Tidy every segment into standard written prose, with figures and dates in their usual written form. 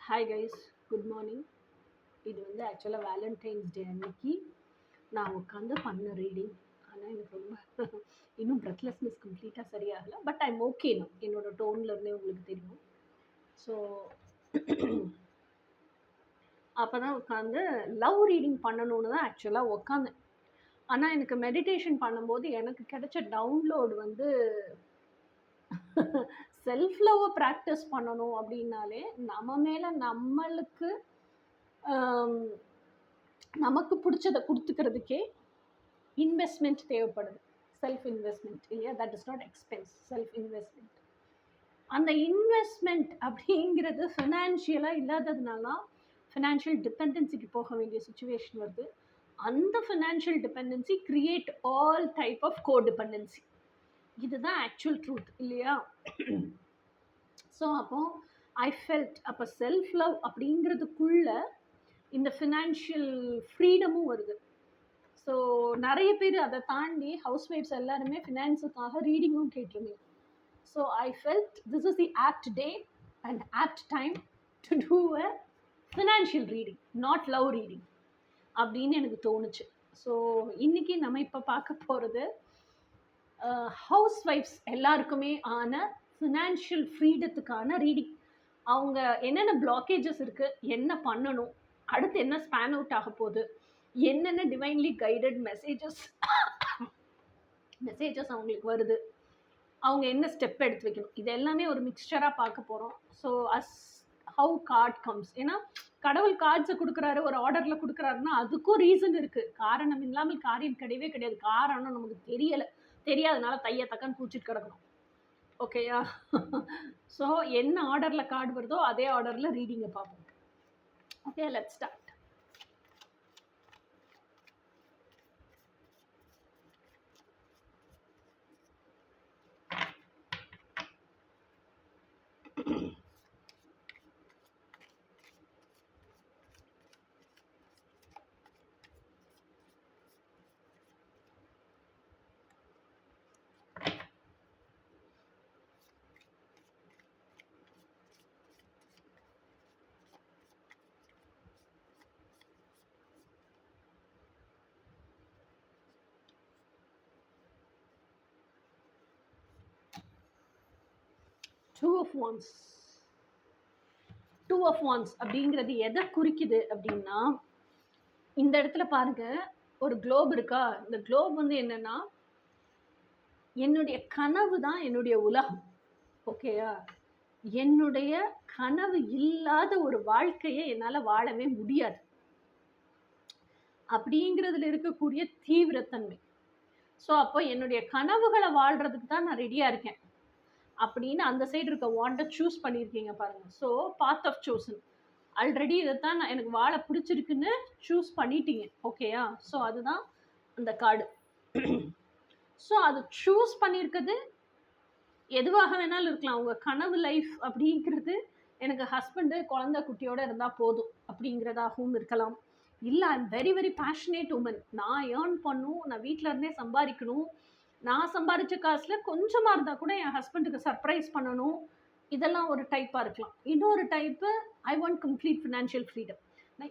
Hi guys, good morning. இது வந்து ஆக்சுவலாக வேலண்டைன்ஸ் டே அன்னைக்கு நான் உட்காந்து பண்ண ரீடிங். ஆனால் எனக்கு ரொம்ப இன்னும் ப்ரெத்லெஸ்னஸ் கம்ப்ளீட்டாக சரியாகலை. பட் ஐம் ஓகே நான் என்னோடய டோன்லேருந்தே உங்களுக்கு தெரியும். ஸோ அப்போ தான் உட்காந்து லவ் ரீடிங் பண்ணணுன்னு தான் ஆக்சுவலாக உட்காந்தேன். ஆனால் எனக்கு மெடிடேஷன் பண்ணும்போது எனக்கு கிடைச்ச டவுன்லோடு வந்து செல்ஃப் லவ்வை ப்ராக்டிஸ் பண்ணணும் அப்படின்னாலே நம்ம மேலே நம்மளுக்கு நமக்கு பிடிச்சதை கொடுத்துக்கிறதுக்கே இன்வெஸ்ட்மெண்ட் தேவைப்படுது. செல்ஃப் இன்வெஸ்ட்மெண்ட் இல்லையா? That is not expense, self investment. அந்த இன்வெஸ்ட்மெண்ட் அப்படிங்கிறது ஃபினான்ஷியலாக இல்லாததுனால ஃபினான்ஷியல் டிபெண்டன்சிக்கு போக வேண்டிய சுச்சுவேஷன் வருது. அந்த financial dependency create all type of co dependency. இதுதான் ஆக்சுவல் ட்ரூத் இல்லையா? ஸோ அப்போ ஐ ஃபெல்ட் அப்போ செல்ஃப் லவ் அப்படிங்கிறதுக்குள்ள இந்த ஃபினான்ஷியல் ஃப்ரீடமும் வருது. ஸோ நிறைய பேர் அதை தாண்டி ஹவுஸ் ஒய்ஃப்ஸ் எல்லாருமே ஃபினான்ஸுக்காக ரீடிங்கும் கேட்டிருந்தீங்க. So I felt this is the apt day and apt time to do a financial reading, not love reading அப்படின்னு எனக்கு தோணுச்சு. ஸோ இன்றைக்கி நம்ம இப்போ பார்க்க போகிறது ஹவுஸ் ஒய்ஃப்ஸ் எல்லாருக்குமே ஆன ஃபினான்ஷியல் ஃப்ரீடத்துக்கான ரீடிங். அவங்க என்னென்ன பிளாக்கேஜஸ் இருக்குது, என்ன பண்ணணும், அடுத்து என்ன ஸ்பேன் அவுட் ஆக போகுது, என்னென்ன டிவைன்லி கைடட் மெசேஜஸ் அவங்களுக்கு வருது, அவங்க என்ன ஸ்டெப் எடுத்து வைக்கணும், இது எல்லாமே ஒரு மிக்சராக பார்க்க போகிறோம். So as how card comes, ஏன்னா கடவுள் கார்ட்ஸை கொடுக்குறாரு, ஒரு ஆர்டரில் கொடுக்குறாருன்னா அதுக்கும் ரீசன் இருக்குது. காரணம் இல்லாமல் காரியம் கிடையவே கிடையாது. காரணம் நமக்கு தெரியாதனால தைய தக்கன்னு பூச்சிட்டு கிடக்கணும். ஓகேயா? ஸோ என்ன ஆர்டரில் கார்டு வருதோ அதே ஆர்டரில் ரீடிங்கை பார்ப்போம். Okay, let's start. Two of wands அப்படிங்கிறது எதை குறிக்குது அப்படின்னா, இந்த இடத்துல பாருங்க, ஒரு குளோப் இருக்கா? இந்த குளோப் வந்து என்னன்னா, என்னுடைய கனவு தான் என்னுடைய உலகம். ஓகேயா? என்னுடைய கனவு இல்லாத ஒரு வாழ்க்கையை என்னால் வாழவே முடியாது அப்படிங்கிறதுல இருக்கக்கூடிய தீவிரத்தன்மை. ஸோ அப்போ என்னுடைய கனவுகளை வாழ்றதுக்கு தான் நான் ரெடியாக இருக்கேன் அப்படின்னு அந்த சைடு இருக்க வாண்டை சூஸ் பண்ணியிருக்கீங்க பாருங்க. So both of chosen, already இதைத்தான் நான் எனக்கு வாழ பிடிச்சிருக்குன்னு சூஸ் பண்ணிட்டீங்க. ஓகேயா? ஸோ அதுதான் அந்த கார்டு. ஸோ அது சூஸ் பண்ணியிருக்கிறது எதுவாக வேணாலும் இருக்கலாம். உங்கள் கனவு லைஃப் அப்படிங்கிறது எனக்கு ஹஸ்பண்டு குழந்தை குட்டியோடு இருந்தால் போதும் அப்படிங்கிறதாகவும் இருக்கலாம். இல்லை, I'm very very passionate woman, நான் ஏர்ன் பண்ணும், நான் வீட்டில் இருந்தே சம்பாதிக்கணும், நான் சம்பாதிச்ச காசில் கொஞ்சமாக இருந்தால் கூட என் ஹஸ்பண்டுக்கு சர்ப்ரைஸ் பண்ணணும், இதெல்லாம் ஒரு டைப்பாக இருக்கலாம். இன்னொரு type, I want complete financial freedom. நான்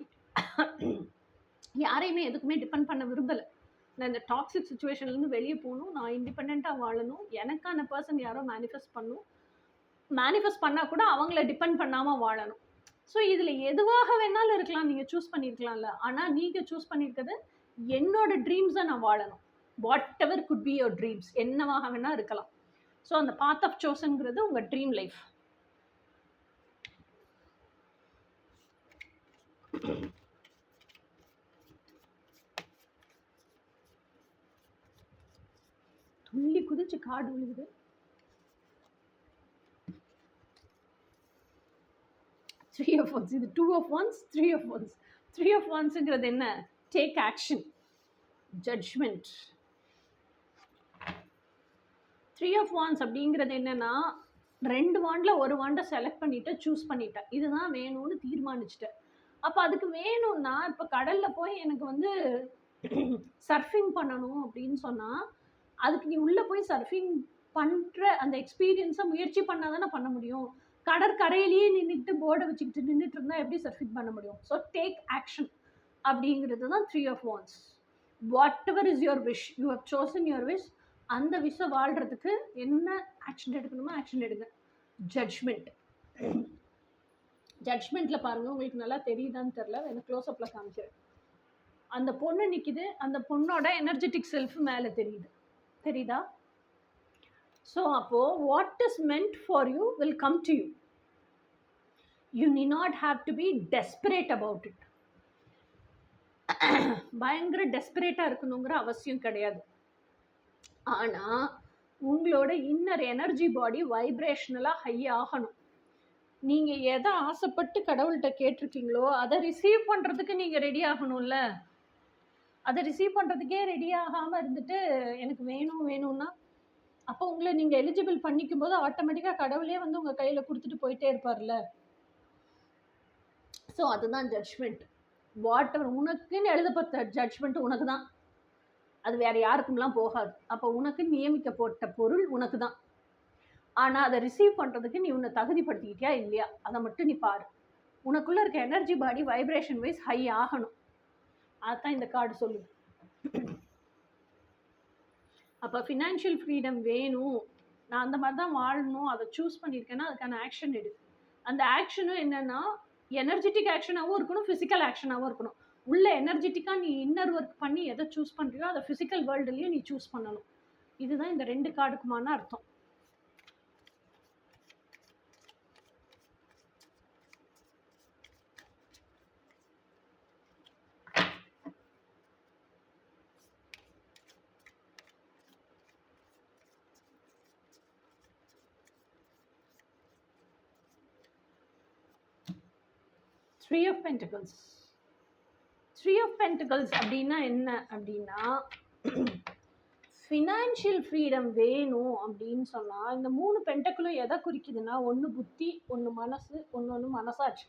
யாரையுமே எதுக்குமே டிபெண்ட் பண்ண விரும்பலை. நான் இந்த டாக்ஸிக் சுச்சுவேஷன்லேருந்து வெளியே போகணும், நான் இண்டிபெண்ட்டாக வாழணும், எனக்கான பர்சன் யாரோ மேனிஃபெஸ்ட் பண்ணால் கூட அவங்கள டிபெண்ட் பண்ணாமல் வாழணும். ஸோ இதில் எதுவாக வேணாலும் இருக்கலாம், நீங்கள் சூஸ் பண்ணியிருக்கலாம்ல. ஆனால் நீங்கள் சூஸ் பண்ணியிருக்கிறது என்னோட ட்ரீம்ஸை நான் வாழணும். What ever could be your dreams, என்னவாக வேணால் இருக்கலாம். ஸோ அந்த பாத் ஆஃப் சோசன்ங்கிறது உங்கள் ட்ரீம் லைஃப். துள்ளி குதிச்சு காடு விழுகுது. த்ரீ ஆஃப் ஒன்ஸ், இது two of wands, three of wands. Three of ஒன்ஸுங்கிறது என்ன? Take action, judgement. Three of wands அப்படிங்கிறது என்னென்னா, 2 வாண்டில் ஒரு வாண்டை செலக்ட் பண்ணிவிட்டு சூஸ் பண்ணிட்டேன், இதுதான் வேணும்னு தீர்மானிச்சிட்டேன். அப்போ அதுக்கு வேணும்னா, இப்போ கடலில் போய் எனக்கு வந்து சர்ஃபிங் பண்ணணும் அப்படின்னு சொன்னால், அதுக்கு நீ உள்ளே போய் சர்ஃபிங் பண்ணுற அந்த எக்ஸ்பீரியன்ஸை முயற்சி பண்ணால் தானே பண்ண முடியும். கடற்கரையிலேயே நின்றுட்டு போர்டை வச்சுக்கிட்டு நின்றுட்டு இருந்தால் எப்படி சர்ஃபிங் பண்ண முடியும்? ஸோ டேக் ஆக்ஷன் அப்படிங்கிறது தான் 3 of Wands. Whatever is your wish, you have chosen your wish. அந்த விஷை வாழ்கிறதுக்கு என்ன ஆக்ஷன் எடுக்கணுமோ ஆக்ஷன் எடுங்க. ஜட்ஜ்மெண்ட். ஜட்ஜ்மெண்ட்டில் பாருங்கள், உங்களுக்கு நல்லா தெரியுதான்னு தெரில, எனக்கு க்ளோஸ்அப்பில் காமிக்கிறேன். அந்த பொண்ணு நிற்கிது, அந்த பொண்ணோட எனர்ஜெட்டிக் செல்ஃப் மேலே தெரியுதா? ஸோ அப்போது what is meant for you will come to you. You need not have to be desperate about it. பயங்கர டெஸ்பரேட்டாக இருக்கணுங்கிற அவசியம் கிடையாது. ஆனால் உங்களோட இன்னர் எனர்ஜி பாடி வைப்ரேஷனலாக ஹை ஆகணும். நீங்கள் எதை ஆசைப்பட்டு கடவுள்கிட்ட கேட்டிருக்கீங்களோ அதை ரிசீவ் பண்ணுறதுக்கு நீங்கள் ரெடி ஆகணும்ல. அதை ரிசீவ் பண்ணுறதுக்கே ரெடி ஆகாமல் இருந்துட்டு எனக்கு வேணும்னா அப்போ உங்களை நீங்கள் எலிஜிபிள் பண்ணிக்கும் போது ஆட்டோமேட்டிக்காக கடவுளே வந்து உங்கள் கையில் கொடுத்துட்டு போயிட்டே இருப்பார்ல. ஸோ அதுதான் ஜட்ஜ்மெண்ட். வாட் எவர் உனக்குன்னு எழுதப்பட்ட ஜட்ஜ்மெண்ட் உனக்கு தான், அது வேறு யாருக்கும்லாம் போகாது. அப்போ உனக்கு நியமிக்கப்பட்ட பொருள் உனக்கு தான். ஆனால் அதை ரிசீவ் பண்ணுறதுக்கு நீ உன்னை தகுதிப்படுத்திக்கிட்டியா இல்லையா அதை மட்டும் நீ பாரு. உனக்குள்ளே இருக்க energy body vibration wise high ஆகணும். அதுதான் இந்த கார்டு சொல்லுது. அப்போ ஃபினான்ஷியல் ஃப்ரீடம் வேணும், நான் அந்த மாதிரி தான் வாழணும், அதை சூஸ் பண்ணியிருக்கேன்னா அதுக்கான ஆக்ஷன் எடு. அந்த ஆக்ஷனும் என்னென்னா எனர்ஜெட்டிக் ஆக்ஷனாகவும் இருக்கணும், ஃபிசிக்கல் ஆக்ஷனாகவும் இருக்கணும். உள்ள எனர்ஜெட்டிக்காக நீ இன்னர் ஒர்க் பண்ணி எதை சூஸ் பண்ணுறியோ அதை ஃபிசிக்கல் வேர்ல்டுலேயும் நீ சூஸ் பண்ணணும். இதுதான் இந்த 2 கார்டுக்குமான அர்த்தம். Three of Pentacles. Three of Pentacles அப்படின்னா என்ன அப்படின்னா, ஃபினான்ஷியல் ஃப்ரீடம் வேணும் அப்படின்னு சொன்னால் இந்த 3 பென்டக்கிளும் எதை குறிக்குதுன்னா, ஒன்று புத்தி, ஒன்று மனசு, ஒன்று மனசாட்சி.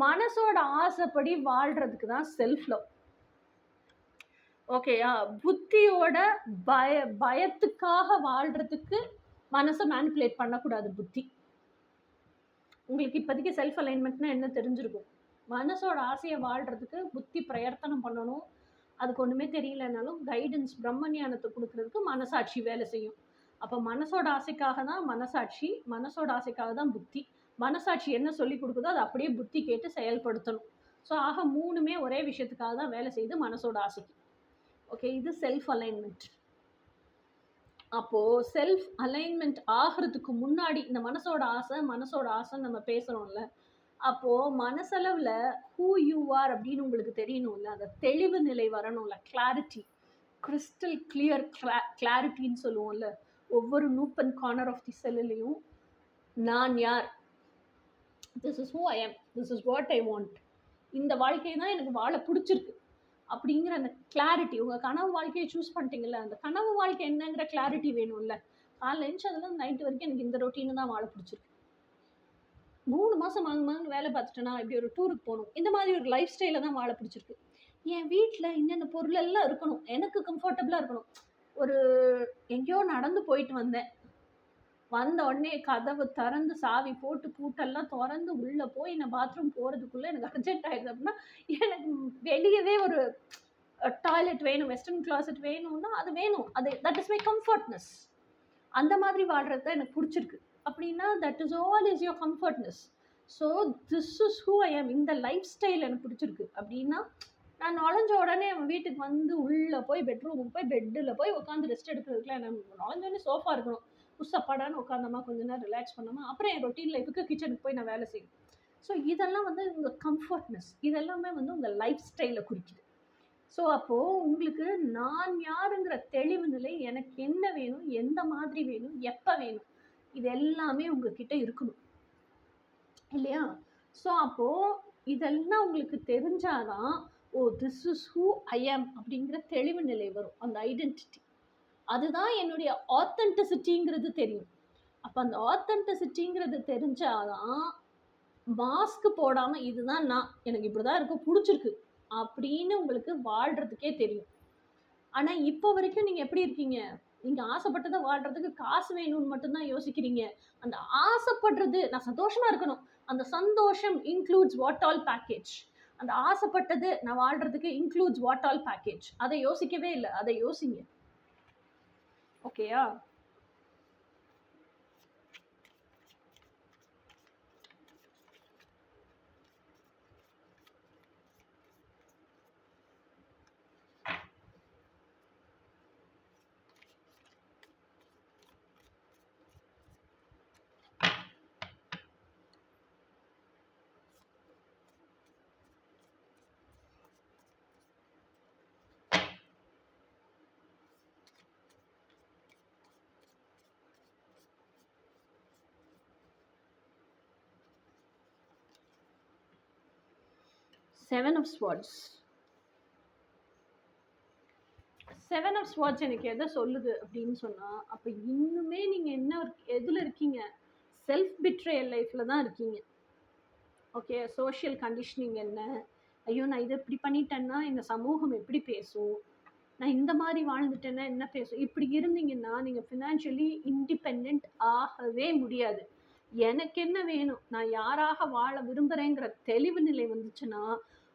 மனசோட ஆசைப்படி வாழ்கிறதுக்கு தான் செல்ஃப் லவ். ஓகேயா? புத்தியோட பயத்துக்காக வாழ்கிறதுக்கு மனசை மேனிப்புலேட் பண்ணக்கூடாது புத்தி. உங்களுக்கு இப்போதைக்கு செல்ஃப் அலைன்மெண்ட்னா என்ன தெரிஞ்சிருக்கும். மனசோட ஆசையை வாழ்கிறதுக்கு புத்தி பிரயத்தனம் பண்ணணும். அதுக்கு ஒன்றுமே தெரியலனாலும் கைடன்ஸ் பிரம்மஞானத்தை கொடுக்கறதுக்கு மனசாட்சி வேலை செய்யும். அப்போ மனசோட ஆசைக்காக தான் மனசாட்சி, மனசோட ஆசைக்காக தான் புத்தி. மனசாட்சி என்ன சொல்லி கொடுக்குதோ அதை அப்படியே புத்தி கேட்டு செயல்படுத்தணும். ஸோ ஆக 3மே ஒரே விஷயத்துக்காக தான் வேலை செய்யுது, மனசோட ஆசைக்கு. ஓகே, இது செல்ஃப் அலைன்மெண்ட். அப்போது செல்ஃப் அலைன்மெண்ட் ஆகிறதுக்கு முன்னாடி இந்த மனசோட ஆசைன்னு நம்ம பேசுகிறோம்ல, அப்போது மனசளவில் ஹூ யூ ஆர் அப்படின்னு உங்களுக்கு தெரியணும்ல, அந்த தெளிவு நிலை வரணும்ல, கிளாரிட்டி, கிறிஸ்டல் கிளியர் கிளாரிட்டின்னு சொல்லுவோம்ல. ஒவ்வொரு nook and corner of the செல்லுலேயும் நான் யார், this is who I am, this is what I want, இந்த வாழ்க்கையை தான் எனக்கு வாழ பிடிச்சிருக்கு அப்படிங்கிற அந்த கிளாரிட்டி. உங்கள் கனவு வாழ்க்கையை சூஸ் பண்ணிட்டீங்கல்ல, அந்த கனவு வாழ்க்கை என்னங்கிற கிளாரிட்டி வேணும்ல. காலைல எழுந்து அதில் நைட்டு வரைக்கும் எனக்கு இந்த ரொட்டீனு தான் வாழ பிடிச்சிருக்கு, 3 மாதம் வாங்க வேலை பார்த்துட்டேன்னா இப்படி ஒரு டூருக்கு போகணும், இந்த மாதிரி ஒரு லைஃப் ஸ்டைலில் தான் வாழ பிடிச்சிருக்கு. என் வீட்டில் என்னென்ன பொருள் எல்லாம் இருக்கணும், எனக்கு கம்ஃபர்டபுளாக இருக்கணும். ஒரு எங்கேயோ நடந்து போயிட்டு வந்த உடனே கதவை திறந்து சாவி போட்டு பூட்டெல்லாம் திறந்து உள்ளே போய் நான் பாத்ரூம் போகிறதுக்குள்ளே எனக்கு அர்ஜென்ட் ஆகிடுது அப்படின்னா, எனக்கு வெளியவே ஒரு டாய்லெட் வேணும், வெஸ்டர்ன் கிளாசெட் வேணும்னா அது வேணும். அது தட் இஸ் மை கம்ஃபர்ட்னஸ். அந்த மாதிரி வாழ்கிறது தான் எனக்கு பிடிச்சிருக்கு அப்படின்னா that is all is your comfortness. So this is who ஐ ஆம், இந்த லைஃப் ஸ்டைல் எனக்கு பிடிச்சிருக்கு அப்படின்னா, நான் நுழைஞ்ச உடனே அவன் வீட்டுக்கு வந்து உள்ளே போய் பெட்ரூமுக்கு போய் பெட்டில் போய் உட்காந்து ரெஸ்ட் எடுக்கிறதுக்குலாம் எனக்கு நுழைஞ்சோடனே சோஃபா இருக்கணும், புதுசப்பாடான்னு உட்காந்தமா கொஞ்ச நேரம் ரிலாக்ஸ் பண்ணாமல் அப்புறம் என் ரொட்டீன் லைஃபுக்கு கிச்சனுக்கு போய் நான் வேலை செய்யணும். ஸோ இதெல்லாம் வந்து உங்கள் கம்ஃபர்ட்னஸ், இதெல்லாமே வந்து உங்கள் லைஃப் ஸ்டைலில் குறிக்குது. ஸோ அப்போது உங்களுக்கு நான் யாருங்கிற தெளிவு நிலை, எனக்கு என்ன வேணும், எந்த மாதிரி வேணும், எப்போ வேணும், இது எல்லாமே உங்ககிட்ட இருக்கணும் இல்லையா? ஸோ அப்போது இதெல்லாம் உங்களுக்கு தெரிஞ்சாதான் ஓ திஸ் இஸ் ஹூ ஐ ஆம் அப்படிங்கிற தெளிவு நிலை வரும், அந்த ஐடென்டிட்டி. அதுதான் என்னுடைய ஆத்தென்டிசிட்டிங்கிறது தெரியும். அப்போ அந்த ஆத்தென்டிசிட்டிங்கிறது தெரிஞ்சாதான் மாஸ்க் போடாமல் இதுதான் நான், எனக்கு இப்படி தான் இருக்கும், பிடிச்சிருக்கு அப்படின்னு உங்களுக்கு வாழ்கிறதுக்கே தெரியும். ஆனால் இப்போ வரைக்கும் நீங்கள் எப்படி இருக்கீங்க, நீங்கள் ஆசைப்பட்டதை வாழ்கிறதுக்கு காசு வேணும்னு மட்டும்தான் யோசிக்கிறீங்க. அந்த ஆசைப்படுறது நான் சந்தோஷமாக இருக்கணும், அந்த சந்தோஷம் இன்க்ளூட்ஸ் வாட் ஆல் பேக்கேஜ். அந்த ஆசைப்பட்டது நான் வாழ்கிறதுக்கு இன்க்ளூட்ஸ் வாட் ஆல் பேக்கேஜ். அதை யோசிக்கவே இல்லை, அதை யோசிங்க. ஓகேயா? Seven of Swords. Seven of Swords எனக்கு எதை சொல்லுது அப்படின்னு சொன்னால், அப்போ இன்னுமே நீங்கள் என்ன எதில் இருக்கீங்க? செல்ஃப் பிட்ரேயல் லைஃப்பில் தான் இருக்கீங்க. ஓகே, சோஷியல் கண்டிஷனிங் என்ன? ஐயோ நான் இதை இப்படி பண்ணிட்டேன்னா இந்த சமூகம் எப்படி பேசும், நான் இந்த மாதிரி வாழ்ந்துட்டேன்னா என்ன பேசும், இப்படி இருந்தீங்கன்னா நீங்கள் ஃபினான்ஷியலி இண்டிபெண்ட் ஆகவே முடியாது. எனக்கு என்ன வேணும், நான் யாராக வாழ விரும்புகிறேங்கிற தெளிவு நிலை வந்துச்சுன்னா,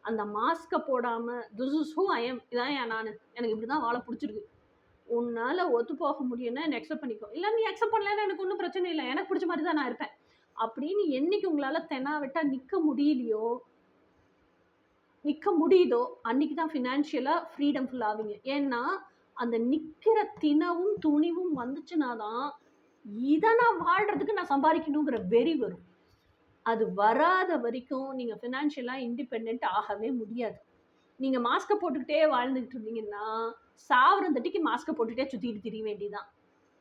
அந்த மாஸ்கை போடாமல் this is who I M, இதான் நான், எனக்கு இப்படி தான் வாழ பிடிச்சிருக்கு, உன்னால் ஒத்து போக முடியும்னா என்னை அக்செப்ட் பண்ணிக்கோ, இல்லை நீ அக்செப்ட் பண்ணலன்னா எனக்கு ஒன்றும் பிரச்சனை இல்லை, எனக்கு பிடிச்ச மாதிரி தான் நான் இருப்பேன் அப்படின்னு என்னைக்கு உங்களால் தெனாவிட்டா நிற்க முடியுதோ அன்னைக்கு தான் ஃபினான்ஷியலாக ஃப்ரீடம் ஃபுல் ஆவீங்க. ஏன்னா அந்த நிற்கிற தினவும் துணிவும் வந்துச்சுன்னா தான் இதை நான் வாழ்கிறதுக்கு நான் சம்பாதிக்கணுங்கிற வெறி வரும். அது வராத வரைக்கும் நீங்கள் ஃபினான்ஷியலாக இண்டிபெண்ட் ஆகவே முடியாது. நீங்கள் மாஸ்கை போட்டுக்கிட்டே வாழ்ந்துக்கிட்டு இருந்தீங்கன்னா சாவரந்தட்டிக்கு மாஸ்கை போட்டுகிட்டே சுற்றிட்டு திரிய வேண்டியதான்.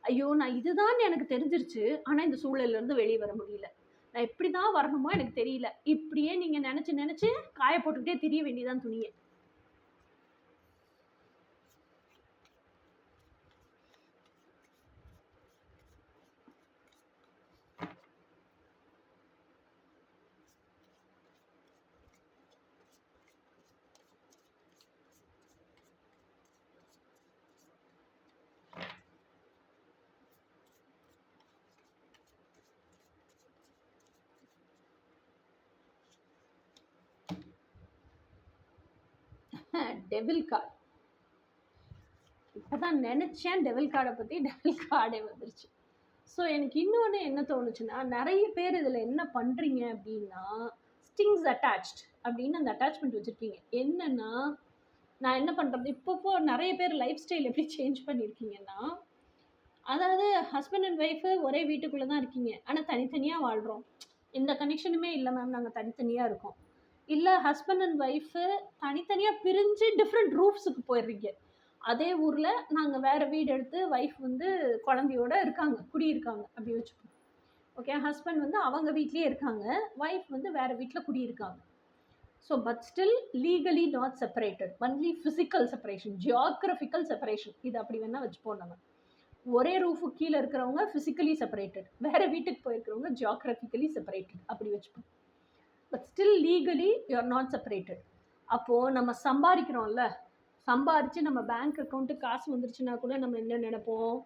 ஐயோ நான் இதுதான் எனக்கு தெரிஞ்சிருச்சு, ஆனால் இந்த சூழல்லேருந்து வெளியே வர முடியல, நான் எப்படி தான் வரணுமோ எனக்கு தெரியல, இப்படியே நீங்கள் நினச்சி காய போட்டுக்கிட்டே திரிய வேண்டியதான் துணியை. டெவில் கார்டு இப்போதான் நினச்சேன், டெவில் கார்டை பற்றி டெவில் கார்டே வந்துருச்சு. ஸோ எனக்கு இன்னொன்று என்ன தோணுச்சுன்னா, நிறைய பேர் இதில் என்ன பண்ணுறீங்க அப்படின்னா ஸ்டிங்ஸ் அட்டாச்ட் அப்படின்னு அந்த அட்டாச்மெண்ட் வச்சுருக்கீங்க. என்னென்னா நான் என்ன பண்ணுறது, இப்போ நிறைய பேர் லைஃப் ஸ்டைல் எப்படி சேஞ்ச் பண்ணியிருக்கீங்கன்னா, அதாவது ஹஸ்பண்ட் அண்ட் ஒய்ஃபு ஒரே வீட்டுக்குள்ளே தான் இருக்கீங்க, ஆனால் தனித்தனியாக வாழ்கிறோம், எந்த கனெக்ஷனுமே இல்லை மேம், நாங்கள் தனித்தனியாக இருக்கோம். இல்லை ஹஸ்பண்ட் அண்ட் ஒய்ஃபு தனித்தனியாக பிரிஞ்சு டிஃப்ரெண்ட் ரூஃப்ஸுக்கு போயிடுறீங்க. அதே ஊரில் நாங்கள் வேறு வீடு எடுத்து ஒய்ஃப் வந்து குழந்தையோடு இருக்காங்க, குடியிருக்காங்க அப்படி வச்சுப்போம். ஓகே, ஹஸ்பண்ட் வந்து அவங்க வீட்லேயே இருக்காங்க, ஒய்ஃப் வந்து வேறு வீட்டில் குடியிருக்காங்க. So but still legally not separated, only physical separation, geographical separation, இது அப்படி வேணால் வச்சுப்போம். நம்ம ஒரே ரூஃபுக்கு கீழே இருக்கிறவங்க ஃபிசிக்கலி செப்பரேட்டட், வேறு வீட்டுக்கு போயிருக்கிறவங்க ஜியாகிரபிக்கலி செப்பரேட்டட் அப்படி வச்சுப்போம். But still legally you are not separated. அப்போது நம்ம சம்பாதிக்கிறோம்ல, சம்பாரித்து நம்ம பேங்க் அக்கௌண்ட்டுக்கு காசு வந்துருச்சுன்னா கூட நம்ம என்ன நினைப்போம்,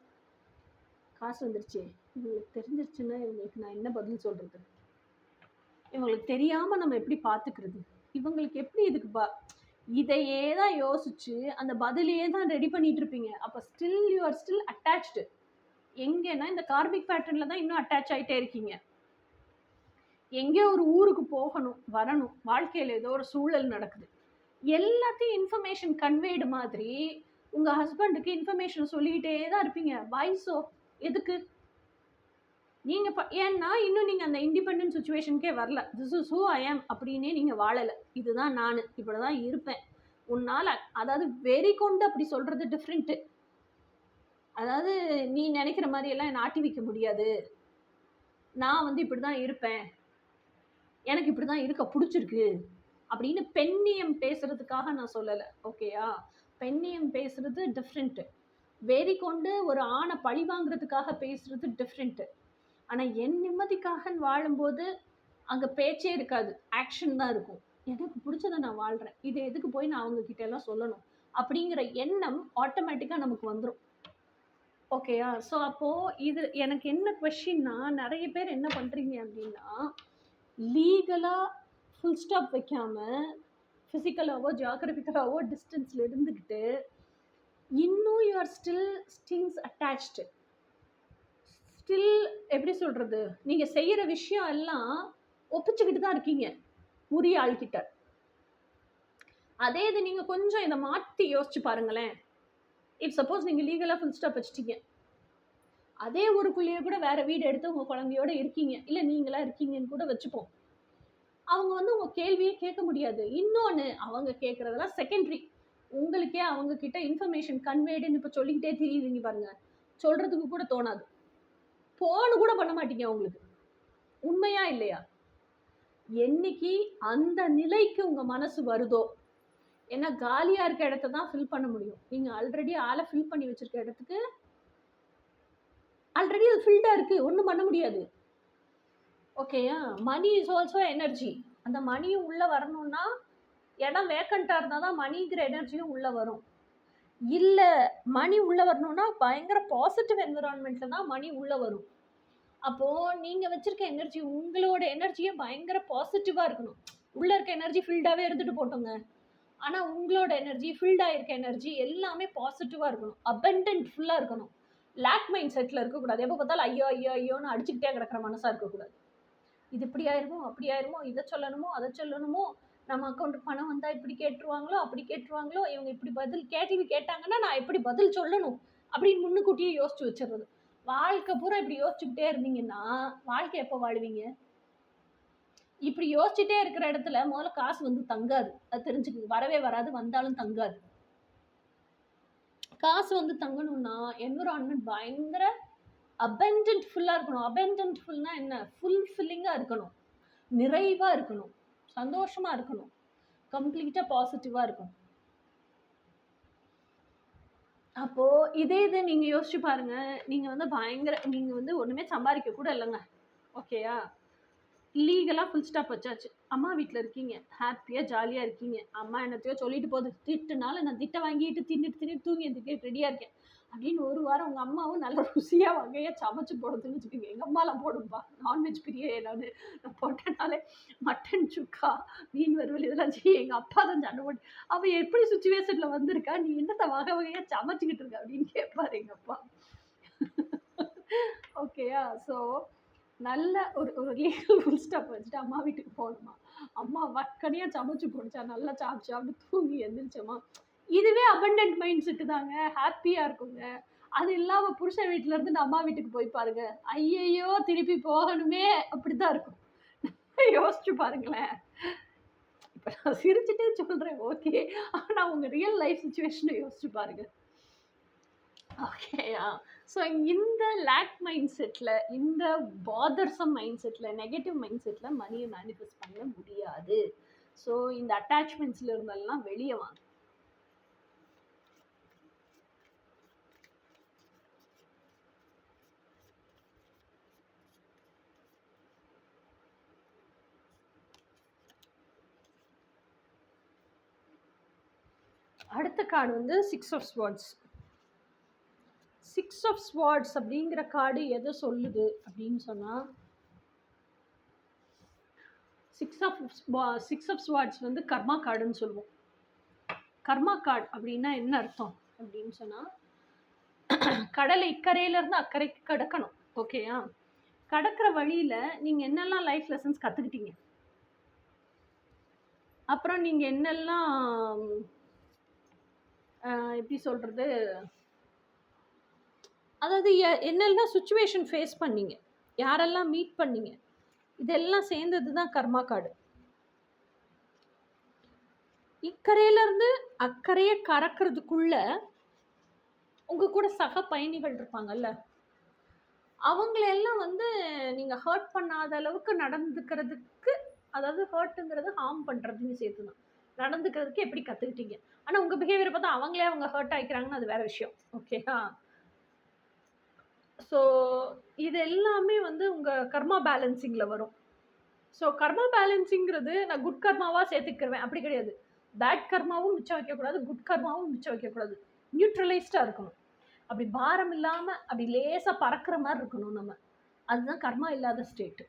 காசு வந்துருச்சு, இவங்களுக்கு தெரிஞ்சிருச்சுன்னா இவங்களுக்கு நான் என்ன பதில் சொல்கிறது, இவங்களுக்கு தெரியாமல் நம்ம எப்படி பார்த்துக்கிறது, இவங்களுக்கு எப்படி இதுக்கு இதையே தான் யோசிச்சு அந்த பதிலையே தான் ரெடி பண்ணிட்டு இருப்பீங்க. அப்போ still you are still attached. எங்கன்னா இந்த கார்மிக் பேட்டர்னில் தான் இன்னும் அட்டாச் ஆகிட்டே இருக்கீங்க. எங்கேயோ ஒரு ஊருக்கு போகணும் வரணும், வாழ்க்கையில் ஏதோ ஒரு சூழல் நடக்குது, எல்லாத்தையும் இன்ஃபர்மேஷன் கன்வேடு மாதிரி உங்கள் ஹஸ்பண்டுக்கு இன்ஃபர்மேஷன் சொல்லிக்கிட்டே தான் இருப்பீங்க. வாய்ஸோ எதுக்கு? நீங்கள் ஏன்னா இன்னும் நீங்கள் அந்த இண்டிபெண்டன்ட் சுச்சுவேஷனுக்கே வரல. திஸ் இஸ் ஹூ ஐ ஆம் அப்படின்னே நீங்கள் வாழலை. இதுதான் நான், இப்படி தான் இருப்பேன். உன்னால், அதாவது வெறி கொண்டு அப்படி சொல்கிறது டிஃப்ரெண்ட்டு. அதாவது நீ நினைக்கிற மாதிரியெல்லாம் என்னை ஆட்டி வைக்க முடியாது, நான் வந்து இப்படி தான் இருப்பேன், எனக்கு இப்படி தான் இருக்க பிடிச்சிருக்கு அப்படின்னு பெண்ணியம் பேசுகிறதுக்காக நான் சொல்லலை. ஓகேயா? பெண்ணியம் பேசுகிறது டிஃப்ரெண்ட்டு, வெறி கொண்டு ஒரு ஆணை பழி வாங்குறதுக்காக பேசுகிறது டிஃப்ரெண்ட்டு. ஆனால் என் நிம்மதிக்காக வாழும்போது அங்கே பேச்சே இருக்காது, ஆக்ஷன் தான் இருக்கும். எனக்கு பிடிச்சதை நான் வாழ்கிறேன், இதை எதுக்கு போய் நான் அவங்கக்கிட்ட எல்லாம் சொல்லணும் அப்படிங்கிற எண்ணம் ஆட்டோமேட்டிக்காக நமக்கு வந்துடும். ஓகேயா? ஸோ அப்போது இது எனக்கு என்ன கொஸ்டின்னா, நிறைய பேர் என்ன பண்ணுறீங்க அப்படின்னா, லீகலாக ஃபுல் ஸ்டாப் வைக்காம ஃபிசிக்கலாவோ ஜியோகிராஃபிக்கலாவோ டிஸ்டன்ஸில் இருந்துக்கிட்டு இன்னும் you are still stings attached. Still எப்படி சொல்கிறது, நீங்கள் செய்கிற விஷயம் எல்லாம் ஒப்பிச்சுக்கிட்டு தான் இருக்கீங்க உரிய ஆள்கிட்ட. அதே இது நீங்கள் கொஞ்சம் இதை மாற்றி யோசிச்சு பாருங்களேன். இப் சப்போஸ் நீங்கள் லீகலாக ஃபுல் ஸ்டாப் வச்சுட்டீங்க, அதே ஊருக்குள்ளேயே கூட வேறு வீடு எடுத்து உங்கள் குழந்தையோட இருக்கீங்க, இல்லை நீங்களாக இருக்கீங்கன்னு கூட வச்சுப்போம். அவங்க வந்து உங்கள் கேள்வியே கேட்க முடியாது. இன்னொன்று, அவங்க கேட்குறதெல்லாம் செகண்டரி. உங்களுக்கே அவங்கக்கிட்ட இன்ஃபர்மேஷன் கன்வேடுன்னு இப்போ சொல்லிக்கிட்டே தெரியுதுங்க பாருங்கள். சொல்கிறதுக்கு கூட தோணாது. ஃபோனு கூட பண்ண மாட்டீங்க அவங்களுக்கு. உண்மையா இல்லையா? என்னைக்கு அந்த நிலைக்கு உங்கள் மனசு வருதோ, ஏன்னா காலியாக இருக்க இடத்த தான் ஃபில் பண்ண முடியும். நீங்கள் ஆல்ரெடி ஆளை ஃபில் பண்ணி வச்சுருக்க இடத்துக்கு ஆல்ரெடி அது ஃபில்டாக இருக்குது, ஒன்றும் பண்ண முடியாது. ஓகேயா? Money is also energy. அந்த மணியும் உள்ளே வரணும்னா இடம் வேக்கண்ட்டாக இருந்தால் தான் மணிங்கிற எனர்ஜியும் உள்ளே வரும். இல்லை மணி உள்ளே வரணும்னா பயங்கர பாசிட்டிவ் என்விரான்மெண்ட்டில் தான் மணி உள்ளே வரும். அப்போது நீங்கள் வச்சுருக்க எனர்ஜி, உங்களோட எனர்ஜியும் பயங்கர பாசிட்டிவாக இருக்கணும். உள்ளே இருக்க எனர்ஜி ஃபில்டாகவே இருந்துட்டு போட்டோங்க. ஆனால் உங்களோட எனர்ஜி, ஃபில்டாக இருக்க எனர்ஜி எல்லாமே பாசிட்டிவாக இருக்கணும், அபண்டன்ட் ஃபுல்லாக இருக்கணும். லேக் மைண்ட் செட்டில் இருக்கக்கூடாது. எப்போ பார்த்தாலும் ஐயோ ஐயோ ஐயோன்னு அடிச்சுக்கிட்டே கிடக்கிற மனசாக இருக்கக்கூடாது. இது இப்படி ஆயிருமோ அப்படி ஆயிருமோ, இதை சொல்லணுமோ அதை சொல்லணுமோ, நம்ம அக்கௌண்ட்டுக்கு பணம் வந்தால் இப்படி கேட்டுருவாங்களோ அப்படி கேட்டுருவாங்களோ, இவங்க இப்படி கேள்வி கேட்டாங்கன்னா நான் எப்படி பதில் சொல்லணும் அப்படின்னு முன்னுக்கூட்டியே யோசிச்சு வச்சிடுறது. வாழ்க்கை பூரா இப்படி யோசிச்சுக்கிட்டே இருந்தீங்கன்னா வாழ்க்கை எப்போ வாழுவீங்க? இப்படி யோசிச்சுட்டே இருக்கிற இடத்துல முதல்ல காசு வந்து தங்காது. அது தெரிஞ்சுக்கு, வரவே வராது, வந்தாலும் தங்காது. காசு வந்து தங்கணும்னா என்விரான்மெண்ட் பயங்கர அபண்டன்ட் ஃபுல்லாக இருக்கணும். அபண்டன்ட் ஃபுல்னா என்ன? ஃபுல்ஃபில்லிங்காக இருக்கணும், நிறைவாக இருக்கணும், சந்தோஷமாக இருக்கணும், கம்ப்ளீட்டாக பாசிட்டிவாக இருக்கணும். அப்போது இதே இது நீங்கள் யோசிச்சு பாருங்கள். நீங்கள் வந்து பயங்கர, நீங்கள் வந்து ஒன்றுமே சம்பாதிக்க கூட இல்லைங்க, ஓகேயா? லீகலாக ஃபுல் ஸ்டாப் வச்சாச்சு. அம்மா வீட்டில் இருக்கீங்க, ஹாப்பியாக ஜாலியாக இருக்கீங்க. அம்மா என்னத்தையோ சொல்லிட்டு போகுது, திட்டுனால நான் திட்ட வாங்கிட்டு தின்னுட்டு தூங்கி எந்திரிக்க ரெடியாக இருக்கேன் அப்படின்னு ஒரு வாரம் உங்கள் அம்மாவும் நல்ல ருசியாக வகையாக சமைச்சு போடுறதுன்னு வச்சுக்கோங்க. எங்கள் அம்மாலாம் போடும்பா, நான்வெஜ் பிரியே. நான் போட்டனாலே மட்டன் சுக்கா, மீன் வறுவல் இதெல்லாம் செய்ய எங்கள் அப்பா தான் சண்டை போட்டு, அவள் எப்படி சுச்சுவேஷனில் வந்திருக்கா, நீ என்னத்தை வகை வகையாக சமைச்சிக்கிட்டு இருக்க அப்படின்னு கேட்பார் எங்கள் அப்பா. ஓகேயா? ஸோ நல்ல ஒரு லீகல் ஃபுல் ஸ்டாப் வச்சுட்டு அம்மா வீட்டுக்கு போகணுமா, அம்மா வக்கனையாக சமைச்சு போடுச்சா, நல்லா சாப்பிட்டு தூங்கி எழுந்திரிச்சோமா, இதுவே அபண்டன்ட் மைண்ட் செட்டு தாங்க, ஹாப்பியாக இருக்குங்க. அது இல்லாமல் புருஷன் வீட்டிலேருந்து நான் அம்மா வீட்டுக்கு போய் பாருங்க, ஐயையோ திருப்பி போகணுமே, அப்படி தான் இருக்கும். யோசிச்சு பாருங்களேன். இப்போ நான் சிரிச்சுட்டே சொல்கிறேன், ஓகே, ஆனால் உங்கள் ரியல் லைஃப் சுச்சுவேஷனை யோசிச்சு பாருங்க. ஓகேயா? ஸோ இந்த லேக் மைண்ட் செட்டில், இந்த பாதர்சம் mindset, negative mindset மணியை மேனிஃபெஸ்ட் பண்ண முடியாது. ஸோ இந்த அட்டாச்மெண்ட்ஸில் இருந்தெல்லாம் வெளியே வாங்க. அடுத்த கார்டு வந்து 6 of Swords. 6 of Swords அப்படிங்கிற கார்டு எதை சொல்லுது அப்படின்னு சொன்னால், 6 of Swords வந்து கர்மா கார்டுன்னு சொல்லுவோம். கர்மா கார்டு அப்படின்னா என்ன அர்த்தம் அப்படின்னு சொன்னால், கடலை இக்கரையிலேருந்து அக்கறைக்கு கடக்கணும், ஓகேயா? கடக்கிற வழியில் நீங்கள் என்னெல்லாம் லைஃப் லெசன்ஸ் கற்றுக்கிட்டீங்க, அப்புறம் நீங்கள் என்னெல்லாம் எப்படி சொல்கிறது, அதாவது என்னெல்லாம் சுச்சுவேஷன் ஃபேஸ் பண்ணீங்க, யாரெல்லாம் மீட் பண்ணீங்க, இதெல்லாம் சேர்ந்தது தான் கர்மா கார்டு. இக்கரையிலேருந்து அக்கறையை கறக்கிறதுக்குள்ள உங்கள் கூட சக பயணிகள் இருப்பாங்கல்ல, அவங்களெல்லாம் வந்து நீங்கள் ஹர்ட் பண்ணாத அளவுக்கு நடந்துக்கிறதுக்கு, அதாவது ஹர்ட்டுங்கிறது ஹார்ம் பண்ணுறதுன்னு சேர்த்து தான், நடந்துக்கிறதுக்கு எப்படி கற்றுக்கிட்டீங்க. ஆனால் உங்கள் பிஹேவியரை பார்த்தா அவங்களே அவங்க ஹர்ட் ஆகிக்கிறாங்கன்னு அது வேறு விஷயம், ஓகேவா? ஸோ இது எல்லாமே வந்து உங்கள் கர்மா பேலன்சிங்கில் வரும். ஸோ கர்மா பேலன்சிங்கிறது நான் குட் கர்மாவாக சேர்த்துக்கிறேன் அப்படி கிடையாது. பேட் கர்மாவும் மிச்சம் வைக்கக்கூடாது, குட் கர்மாவும் மிச்சம் வைக்கக்கூடாது, நியூட்ரலைஸ்டாக இருக்கணும். அப்படி பாரம் இல்லாமல் அப்படி லேசாக பறக்கிற மாதிரி இருக்கணும் நம்ம. அதுதான் கர்மா இல்லாத ஸ்டேட்டு.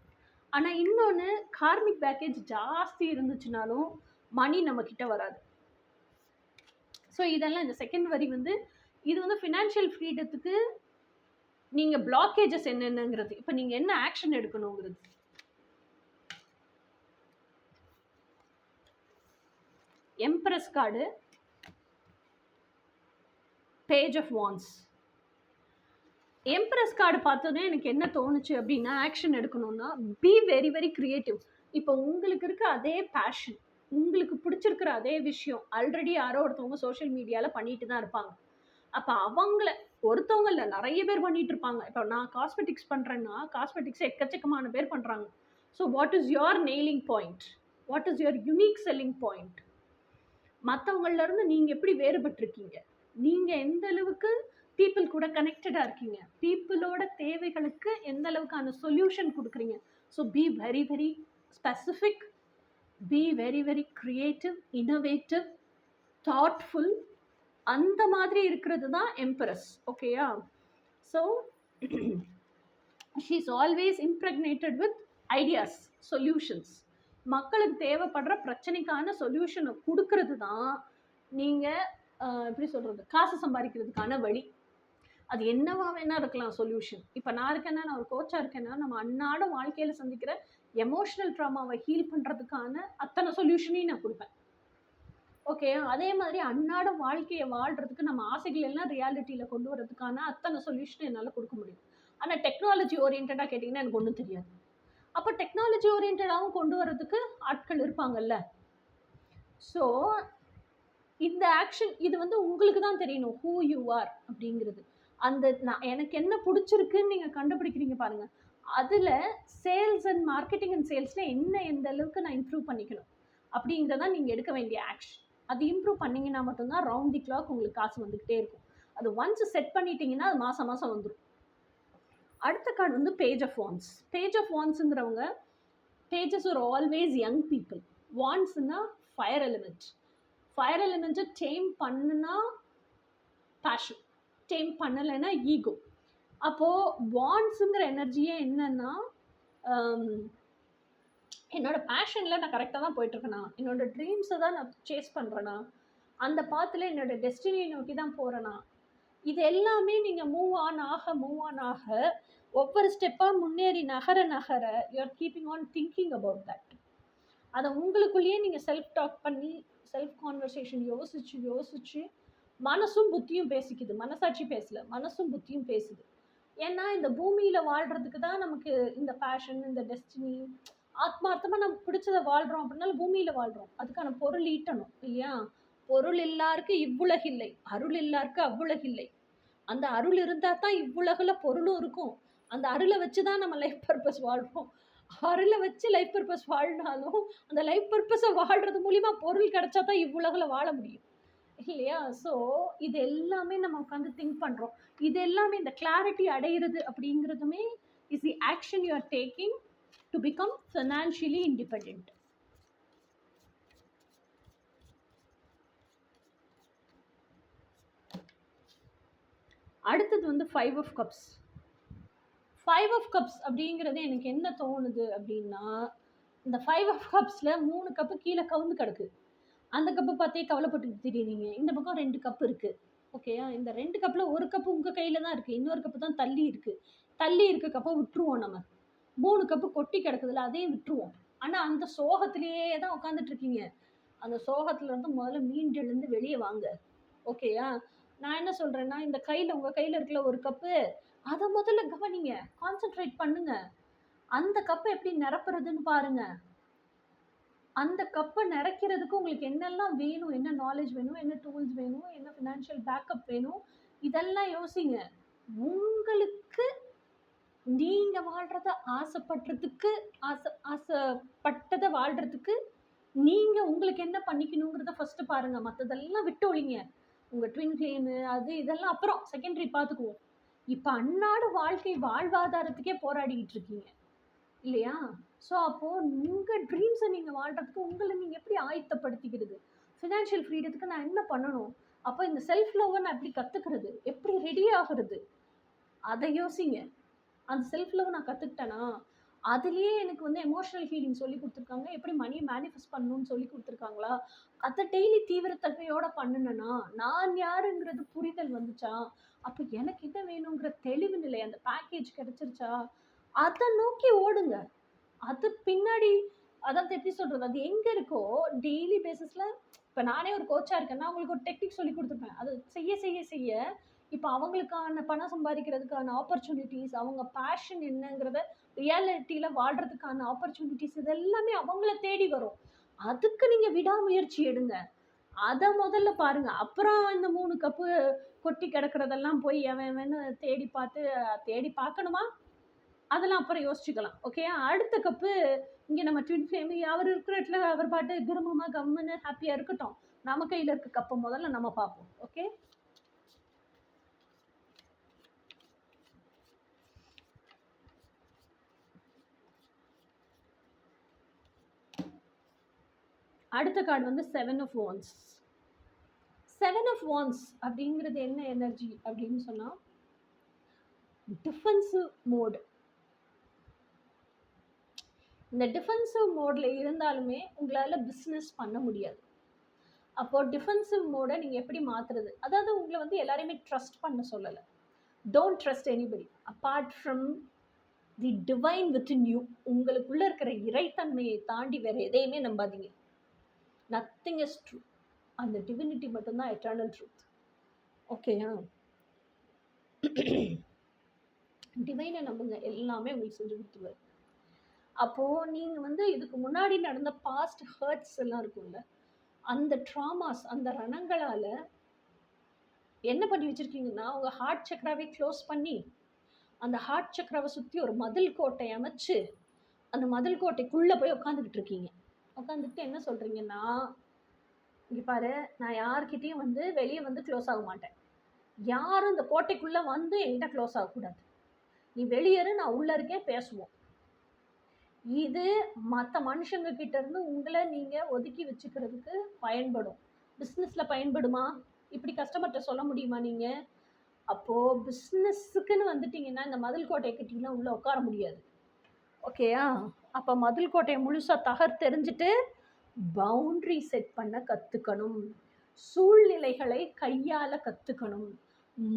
ஆனால் இன்னொன்று, கார்மிக் பேக்கேஜ் ஜாஸ்தி இருந்துச்சுனாலும் மணி நம்மக்கிட்ட வராது. ஸோ இதெல்லாம் இந்த செகண்ட் வரி வந்து இது வந்து ஃபினான்ஷியல் ஃப்ரீடத்துக்கு நீங்கள் பிளாக்கேஜஸ் என்னென்னங்கிறது, இப்போ நீங்கள் என்ன ஆக்ஷன் எடுக்கணுங்கிறது. Empress card, page of wands. Empress card பார்த்தோன்னே எனக்கு என்ன தோணுச்சு அப்படின்னா, ஆக்ஷன் எடுக்கணும்னா பி வெரி வெரி க்ரியேட்டிவ். இப்போ உங்களுக்கு இருக்க அதே பேஷன், உங்களுக்கு பிடிச்சிருக்கிற அதே விஷயம் ஆல்ரெடி யாரோ ஒருத்தவங்க சோஷியல் மீடியாவில் பண்ணிட்டு தான் இருப்பாங்க. அப்போ அவங்கள ஒருத்தவங்க இல்லை, நிறைய பேர் பண்ணிட்டு இருப்பாங்க. இப்போ நான் காஸ்மெட்டிக்ஸ் பண்ணுறேன்னா காஸ்மெட்டிக்ஸ் எக்கச்சக்கமான பேர் பண்ணுறாங்க. So what is your nailing point? What is your unique selling point? மற்றவங்கள்லேருந்து நீங்கள் எப்படி வேறுபட்டிருக்கீங்க? நீங்கள் எந்த அளவுக்கு பீப்புள் கூட கனெக்டடாக இருக்கீங்க? பீப்புளோட தேவைகளுக்கு எந்த அளவுக்கான சொல்யூஷன் கொடுக்குறீங்க? So be very very specific, be very very creative, innovative, thoughtful. அந்த மாதிரி இருக்கிறது தான் எம்பரஸ். ஓகேயா? So she is always impregnated with ideas, solutions. மக்களுக்கு தேவைப்படுற பிரச்சனைக்கான சொல்யூஷனை கொடுக்கறது தான் நீங்கள் எப்படி சொல்கிறது, காசு சம்பாதிக்கிறதுக்கான வழி. அது என்னவா வேணா இருக்கலாம் சொல்யூஷன். இப்போ நான் இருக்கேன்னா, நான் ஒரு கோச்சாக இருக்கேன்னா, நம்ம அன்னாட வாழ்க்கையில் சந்திக்கிற எமோஷனல் ட்ராமாவை ஹீல் பண்ணுறதுக்கான அத்தனை சொல்யூஷனையும் நான் கொடுப்பேன். ஓகே, அதே மாதிரி அன்னாட வாழ்க்கையை வாழ்கிறதுக்கு நம்ம ஆசைகள் எல்லாம் ரியாலிட்டியில் கொண்டு வரதுக்கான அத்தனை சொல்யூஷனை என்னால் கொடுக்க முடியும். ஆனால் டெக்னாலஜி ஓரியன்டாக கேட்டிங்கன்னா எனக்கு ஒன்றும் தெரியாது. அப்போ டெக்னாலஜி ஓரியன்டாகவும் கொண்டு வரதுக்கு ஆட்கள் இருப்பாங்கல்ல. ஸோ இந்த ஆக்ஷன் இது வந்து உங்களுக்கு தான் தெரியணும், ஹூ யூ ஆர் அப்படிங்கிறது. அந்த நான் எனக்கு என்ன பிடிச்சிருக்குன்னு நீங்கள் கண்டுபிடிக்கிறீங்க பாருங்கள். அதில் சேல்ஸ் அண்ட் மார்க்கெட்டிங் அண்ட் சேல்ஸில் என்ன எந்த அளவுக்கு நான் இம்ப்ரூவ் பண்ணிக்கணும் அப்படிங்கிறதான் நீங்கள் எடுக்க வேண்டிய ஆக்ஷன். அது இம்ப்ரூவ் பண்ணிங்கன்னா மட்டும்தான் ரவுண்ட் தி கிளாக் உங்களுக்கு காசு வந்துக்கிட்டே இருக்கும். அது ஒன்ஸ் செட் பண்ணிட்டீங்கன்னா அது மாதம் மாதம் வந்துடும். அடுத்த கார்டு வந்து page of wands. Page of வான்ஸுங்கிறவங்க, pages are always young people. வான்ஸ்னா ஃபயர் எலிமெண்ட். ஃபயர் எலிமெண்ட்டை டேம் பண்ணுனா பேஷன், டேம் பண்ணலைன்னா ஈகோ. அப்போது வான்ஸுங்கிற எனர்ஜியே என்னன்னா, என்னோட பேஷனில் நான் கரெக்டாக தான் போயிட்டுருக்கேனா, என்னோட ட்ரீம்ஸை தான் நான் சேஸ் பண்ணுறேனா, அந்த பாத்தில் என்னோட டெஸ்டினியை நோக்கி தான் போகிறேனா, இது எல்லாமே நீங்கள் மூவ் ஆன் ஆக ஒவ்வொரு ஸ்டெப்பாக முன்னேறி நகர you are keeping on thinking about that. அதை உங்களுக்குள்ளேயே நீங்கள் செல்ஃப் டாக் பண்ணி, செல்ஃப் கான்வர்சேஷன் யோசிச்சு மனசும் புத்தியும் பேசிக்குது. மனசாட்சி பேசல, மனசும் புத்தியும் பேசுது. ஏன்னா இந்த பூமியில் வாழ்கிறதுக்கு தான் நமக்கு இந்த பேஷன், இந்த டெஸ்டினி, ஆத்மார்த்தமாக நமக்கு பிடிச்சதை வாழ்கிறோம் அப்படின்னாலும் பூமியில் வாழ்கிறோம். அதுக்கான பொருள் ஈட்டணும் இல்லையா? பொருள் இல்லாருக்கு இவ்வுலகில்லை, அருள் இல்லாருக்கு அவ்வுலகில்லை. அந்த அருள் இருந்தால் தான் இவ்வுலகில் பொருளும் இருக்கும். அந்த அருளை வச்சு தான் நம்ம லைஃப் பர்பஸ் வாழ்கிறோம். அருளை வச்சு லைஃப் பர்பஸ் வாழ்னாலும் அந்த லைஃப் பர்பஸை வாழ்கிறது மூலிமா பொருள் கிடைச்சா தான் இவ்வுலகில் வாழ முடியும் இல்லையா? ஸோ இது எல்லாமே நம்ம உட்காந்து திங்க் பண்ணுறோம். இது எல்லாமே இந்த கிளாரிட்டி அடைகிறது அப்படிங்கிறதுமே is the action you are taking to become financially independent. அடுத்தது வந்து 5 of cups. 5 of cups அப்படிங்கிறது எனக்கு என்ன தோணுது அப்படின்னா, இந்த 5 of cupஸில் 3 கப்பு கீழே கவுந்து கிடக்கு. அந்த கப்பு பார்த்தே கவலைப்பட்டு தெரியுறீங்க. இந்த பக்கம் 2 கப்பு இருக்குது. ஓகேயா? இந்த 2 கப்பில் ஒரு கப்பு உங்கள் கையில் தான் இருக்குது, இன்னொரு கப்பு தான் தள்ளி இருக்குது. தள்ளி இருக்க கப்பை விட்டுருவோம். நம்ம 3 கப்பு கொட்டி கிடக்குதுல, அதையும் விட்டுருவோம். ஆனால் அந்த சோகத்திலேயே தான் உட்காந்துட்ருக்கீங்க. அந்த சோகத்துலேருந்து முதல்ல மீண்டெழுந்து வெளியே வாங்க. ஓகேயா? நான் என்ன சொல்கிறேன்னா, இந்த கையில் உங்கள் கையில் இருக்கிற ஒரு கப்பு, அதை முதல்ல கவனிங்க, கான்சென்ட்ரேட் பண்ணுங்க. அந்த கப்பை எப்படி நிரப்புறதுன்னு பாருங்க. அந்த கப்பை நிறைக்கிறதுக்கு உங்களுக்கு என்னெல்லாம் வேணும், என்ன நாலேஜ் வேணும், என்ன டூல்ஸ் வேணும், என்ன ஃபினான்ஷியல் பேக்கப் வேணும், இதெல்லாம் யோசிங்க. உங்களுக்கு நீங்கள் வாழ்கிறத ஆசைப்பட்டதை வாழ்கிறதுக்கு நீங்கள் உங்களுக்கு என்ன பண்ணிக்கணுங்கிறத ஃபஸ்ட்டு பாருங்கள். மற்றதெல்லாம் விட்டு ஒழிங்க. உங்கள் ட்வின் ஃப்ளேமு அது இதெல்லாம் அப்புறம் செகண்டரி பார்த்துக்குவோம். இப்போ அன்னாட வாழ்க்கை வாழ்வாதாரத்துக்கே போராடிக்கிட்டு இருக்கீங்க இல்லையா? ஸோ அப்போது உங்கள் ட்ரீம்ஸை நீங்கள் வாழ்கிறதுக்கு உங்களை நீங்கள் எப்படி ஆயத்தப்படுத்திக்கிறது? ஃபினான்ஷியல் ஃப்ரீடத்துக்கு நான் என்ன பண்ணணும்? அப்போ இந்த செல்ஃப் லவ்வை நான் எப்படி கற்றுக்கிறது, எப்படி ரெடி ஆகுறது, அதை யோசிங்க. அந்த செல்ஃப் லவ் நான் கற்றுக்கிட்டேனா, அதுலேயே எனக்கு வந்து எமோஷனல் ஹீலிங் சொல்லி கொடுத்துருக்காங்க, எப்படி மணியை மேனிஃபெஸ்ட் பண்ணணும்னு சொல்லி கொடுத்துருக்காங்களா, அதை டெய்லி தீவிரத்தன்மையோட பண்ணுனேனா, நான் யாருங்கிறது புரிதல் வந்துச்சா, அப்போ எனக்கு என்ன வேணுங்கிற தெளிவு நிலை, அந்த பேக்கேஜ் கிடைச்சிருச்சா, அதை நோக்கி ஓடுங்க. அது பின்னாடி அதாவது எப்படி சொல்றது, அது எங்க இருக்கோ டெய்லி பேசிஸ்ல. இப்போ நானே ஒரு கோச்சா இருக்கேன்னா உங்களுக்கு ஒரு டெக்னிக் சொல்லி கொடுத்துருப்பேன். அது செய்ய செய்ய செய்ய இப்போ அவங்களுக்கான பணம் சம்பாதிக்கிறதுக்கான ஆப்பர்ச்சுனிட்டிஸ், அவங்க பேஷன் என்னங்கிறத ரியாலிட்டியில் வாழ்றதுக்கான ஆப்பர்ச்சுனிட்டிஸ் இது எல்லாமே அவங்கள தேடி வரும். அதுக்கு நீங்கள் விடாமுயற்சி எடுங்க. அதை முதல்ல பாருங்க. அப்புறம் இந்த 3 கப்பு கொட்டி கிடக்கிறதெல்லாம் போய் எவன் தேடி பார்க்கணுமா, அதெல்லாம் அப்புறம் யோசிச்சுக்கலாம். ஓகே, அடுத்த கப்பு இங்கே நம்ம ட்வின் ஃபேமிலி அவர் இருக்கிற இடத்துல அவர் பாட்டு கிரமமாக கம்முன்னு ஹாப்பியாக இருக்கட்டும். நம்ம கையில் இருக்க கப்பை முதல்ல நம்ம பார்ப்போம். ஓகே, அடுத்த கார்டு வந்து 7 of Wands. 7 of Wands அப்படிங்கிறது என்ன எனர்ஜி அப்படின்னு சொன்னால், டிஃபென்சிவ் மோடு. இந்த டிஃபென்சிவ் மோடில் இருந்தாலுமே உங்களால் பிஸ்னஸ் பண்ண முடியாது. அப்போது டிஃபென்சிவ் மோடை நீங்கள் எப்படி மாற்றுறது, அதாவது உங்களை வந்து எல்லாரையுமே ட்ரஸ்ட் பண்ண சொல்லலை. Don't trust anybody apart from the divine within you. உங்களுக்குள்ளே இருக்கிற இறைத்தன்மையை தாண்டி வேறு எதையுமே நம்பாதீங்க. Nothing is true. அந்த டிவினிட்டி மட்டும்தான் எட்டர்னல் ட்ரூத். ஓகேயா, டிவைனை நம்புங்க, எல்லாமே உங்களுக்கு செஞ்சு கொடுத்துருவாரு. அப்போது நீங்கள் வந்து இதுக்கு முன்னாடி நடந்த பாஸ்ட் ஹர்ட்ஸ் எல்லாம் இருக்கும்ல, அந்த ட்ராமாஸ், அந்த ரணங்களால் என்ன பண்ணி வச்சுருக்கீங்கன்னா, உங்கள் ஹார்ட் சக்கராவே க்ளோஸ் பண்ணி அந்த ஹார்ட் சக்கராவை சுற்றி ஒரு மதில் கோட்டை அமைச்சு அந்த மதில் கோட்டைக்குள்ளே போய் உட்காந்துக்கிட்டு இருக்கீங்க. உட்காந்துக்கிட்டு என்ன சொல்கிறீங்கன்னா, இங்கே பாரு, நான் யார்கிட்டையும் வந்து வெளியே வந்து க்ளோஸ் ஆக மாட்டேன், யாரும் இந்த கோட்டைக்குள்ளே வந்து என்கிட்ட க்ளோஸ் ஆகக்கூடாது, நீ வெளியேறு, நான் உள்ளே இருக்கேன், பேசுவோம். இது மற்ற மனுஷங்க கிட்ட இருந்து உங்களை நீங்கள் ஒதுக்கி வச்சுக்கிறதுக்கு பயன்படும். பிஸ்னஸில் பயன்படுமா, இப்படி கஸ்டமர்கிட்ட சொல்ல முடியுமா நீங்கள்? அப்போது பிஸ்னஸுக்குன்னு வந்துட்டிங்கன்னா இந்த மதில் கோட்டையை கட்டிங்கன்னா உள்ளே உட்கார முடியாது. ஓகேயா, அப்போ மதில் கோட்டையை முழுசாக தகர்த்தெறிஞ்சிட்டு பவுண்ட்ரி செட் பண்ண கற்றுக்கணும், சூழ்நிலைகளை கையாள கற்றுக்கணும்,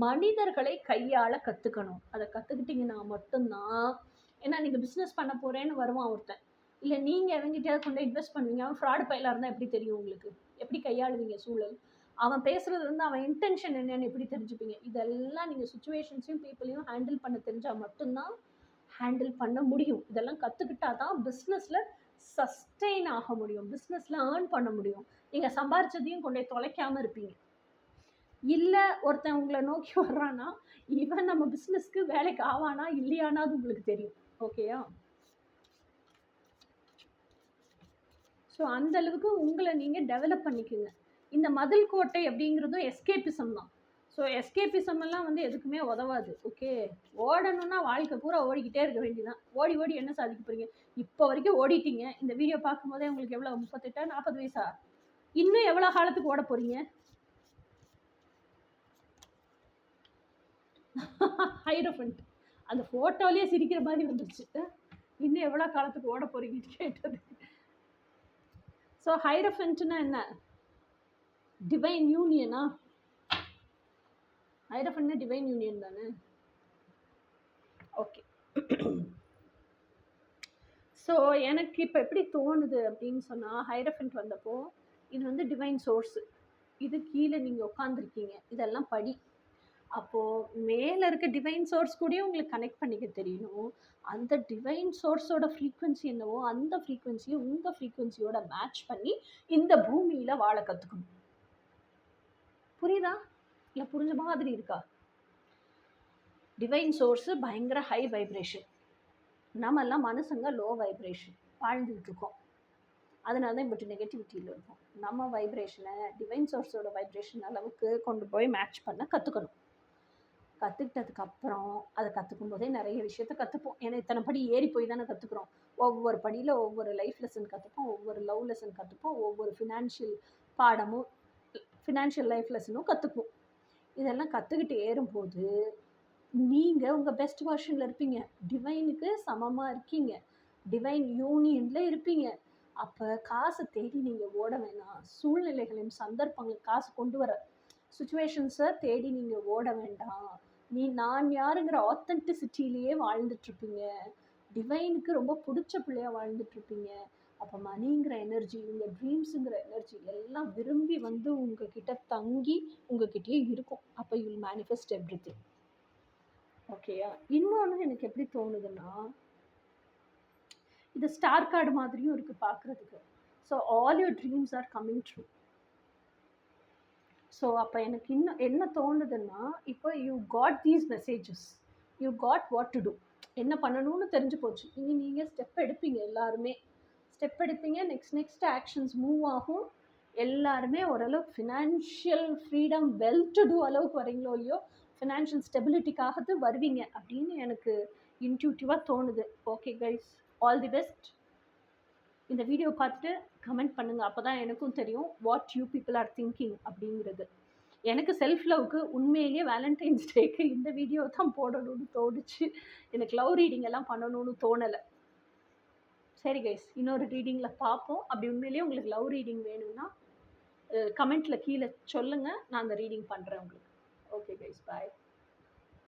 மனிதர்களை கையாள கற்றுக்கணும். அதை கற்றுக்கிட்டிங்கன்னா மட்டும்தான், ஏன்னா நீங்கள் பிஸ்னஸ் பண்ண போகிறேன்னு வருவான் ஒருத்தன், இல்லை நீங்கள் எவங்கிட்டயாவது கொண்டு இன்வெஸ்ட் பண்ணுவீங்க, அவன் ஃப்ராடு பயிலாக இருந்தால் எப்படி தெரியும் உங்களுக்கு, எப்படி கையாளுவீங்க சூழல், அவன் பேசுகிறது வந்து அவன் இன்டென்ஷன் என்னன்னு எப்படி தெரிஞ்சுப்பீங்க. இதெல்லாம் நீங்கள் சுச்சுவேஷன்ஸையும் பீப்புளையும் ஹேண்டில் பண்ண தெரிஞ்சால் மட்டும்தான் ஹேண்டில் பண்ண முடியும். இதெல்லாம் கற்றுக்கிட்டா தான் பிஸ்னஸில் சஸ்டெயின் ஆக முடியும், பிஸ்னஸில் ஏர்ன் பண்ண முடியும். நீங்கள் சம்பாரிச்சதையும் கொண்டே தொலைக்காமல் இருப்பீங்க. இல்லை ஒருத்தன் உங்களை நோக்கி வர்றான்னா இவன் நம்ம பிஸ்னஸ்க்கு வேலைக்கு ஆவானா இல்லையானா அது உங்களுக்கு தெரியும். ஓகேயா, ஸோ அந்தளவுக்கு உங்களை நீங்கள் டெவலப் பண்ணிக்கோங்க. இந்த மதில் கோட்டை அப்படிங்கிறதும் எஸ்கேபிசம் தான். ஸோ எஸ்கேபிசம் எல்லாம் வந்து எதுக்குமே உதவாது. ஓகே, ஓடணும்னா வாழ்க்கை பூரா ஓடிக்கிட்டே இருக்க வேண்டியதான். ஓடி ஓடி என்ன சாதிக்க போகிறீங்க? இப்போ வரைக்கும் ஓடிட்டீங்க. இந்த வீடியோ பார்க்கும்போதே உங்களுக்கு எவ்வளோ, 38 40 வயசா? இன்னும் எவ்வளோ காலத்துக்கு ஓட போகிறீங்க? ஹைரோஃபண்ட் அந்த ஃபோட்டோலேயே சிரிக்கிற மாதிரி வந்துருச்சு. இன்னும் எவ்வளோ காலத்துக்கு ஓட போகிறீங்கன்னு கேட்டது. ஸோ ஹைரோஃபண்ட்னா என்ன? டிவைன் யூனியனா? ஹைரோஃபண்ட்னா டிவைன் யூனியன் தானே? ஓகே, ஸோ எனக்கு இப்போ எப்படி தோணுது அப்படின்னு சொன்னால், ஹைரோஃபண்ட் வந்தப்போ இது வந்து டிவைன் சோர்ஸு, இது கீழே நீங்கள் உட்காந்துருக்கீங்க, இதெல்லாம் படி. அப்போது மேலே இருக்க டிவைன் சோர்ஸ் கூடயும் உங்களுக்கு கனெக்ட் பண்ணிக்க தெரியணும். அந்த டிவைன் சோர்ஸோட ஃப்ரீக்குவென்சி என்னவோ அந்த ஃப்ரீக்குவென்சியை உங்கள் ஃப்ரீக்குவென்சியோட மேட்ச் பண்ணி இந்த பூமியில் வாழ கற்றுக்கணும். புரியுதா? இல்லை புரிஞ்ச மாதிரி இருக்கா? டிவைன் சோர்ஸு பயங்கர ஹை வைப்ரேஷன், நம்மெல்லாம் மனுஷங்க லோ வைப்ரேஷன் வாழ்ந்துக்கிட்டு இருக்கோம். அதனால தான் இப்படி நெகட்டிவிட்டியில் இருக்கும். நம்ம வைப்ரேஷனை டிவைன் சோர்ஸோட வைப்ரேஷன் அளவுக்கு கொண்டு போய் மேட்ச் பண்ண கற்றுக்கணும். கற்றுக்கிட்டதுக்கப்புறம் அதை கற்றுக்கும் போதே நிறைய விஷயத்த கற்றுப்போம். ஏன்னா இத்தனை படி ஏறி போய் தானே கற்றுக்குறோம். ஒவ்வொரு படியில் ஒவ்வொரு லைஃப் லெசன் கற்றுப்போம், ஒவ்வொரு லவ் லெசன் கற்றுப்போம், ஒவ்வொரு ஃபினான்ஷியல் பாடமும் ஃபினான்ஷியல் லைஃப் லெசனும் கற்றுக்குவோம். இதெல்லாம் கற்றுக்கிட்டு ஏறும்போது நீங்கள் உங்கள் பெஸ்ட் வெர்ஷனில் இருப்பீங்க. டிவைனுக்கு சமமாக இருக்கீங்க. டிவைன் யூனியனில் இருப்பீங்க. அப்போ காசை தேடி நீங்கள் ஓட வேணாம். சூழ்நிலைகளின் சந்தர்ப்பங்கள் காசு கொண்டு வர சுச்சுவேஷன்ஸை தேடி நீங்கள் ஓட வேண்டாம். நான் யாருங்கிற ஆத்தென்டிசிட்டிலேயே வாழ்ந்துட்டுருப்பீங்க. டிவைனுக்கு ரொம்ப பிடிச்ச பிள்ளையாக வாழ்ந்துட்டுருப்பீங்க. அப்போ மணிங்கிற எனர்ஜி, உங்கள் ட்ரீம்ஸுங்கிற எனர்ஜி எல்லாம் விரும்பி வந்து உங்ககிட்ட தங்கி உங்ககிட்டயே இருக்கும். அப்போ யூ வில் மேனிஃபெஸ்ட் எவ்ரிதிங். ஓகேயா? இன்னொன்று எனக்கு எப்படி தோணுதுன்னா, இது ஸ்டார் கார்டு மாதிரியும் இருக்குது பார்க்குறதுக்கு. So all your dreams are coming true. So அப்போ எனக்கு இன்னும் என்ன தோணுதுன்னா, இப்போ you got these messages, you got what to do, என்ன பண்ணணும்னு தெரிஞ்சு போச்சு. இனி நீங்கள் ஸ்டெப் எடுப்பீங்க. எல்லாருமே ஸ்டெப் எடுப்பீங்க. நெக்ஸ்ட் ஆக்ஷன்ஸ் மூவ் ஆகும். எல்லாருமே ஓரளவுக்கு financial freedom, well to do அளவுக்கு வரீங்களோ இல்லையோ, ஃபினான்ஷியல் ஸ்டெபிலிட்டிக்காகது வருவீங்க அப்படின்னு எனக்கு இன்ட்யூட்டிவாக தோணுது. Okay guys, all the best. இந்த வீடியோ பார்த்துட்டு கமெண்ட் பண்ணுங்கள். அப்போ தான் எனக்கும் தெரியும் what you people are thinking அப்படிங்கிறது. எனக்கு செல்ஃப் லவ்க்கு உண்மையிலேயே வேலண்டைன்ஸ் டேக்கு இந்த வீடியோ தான் போடணும்னு தோணுச்சு. எனக்கு லவ் ரீடிங் எல்லாம் பண்ணணும்னு தோணலை. சரி கைஸ், இன்னொரு ரீடிங்கில் பார்ப்போம். அப்படி உண்மையிலேயே உங்களுக்கு லவ் ரீடிங் வேணும்னா கமெண்ட்டில் கீழே சொல்லுங்கள். நான் அந்த ரீடிங் பண்ணுறேன் உங்களுக்கு. ஓகே கைஸ், பாய்.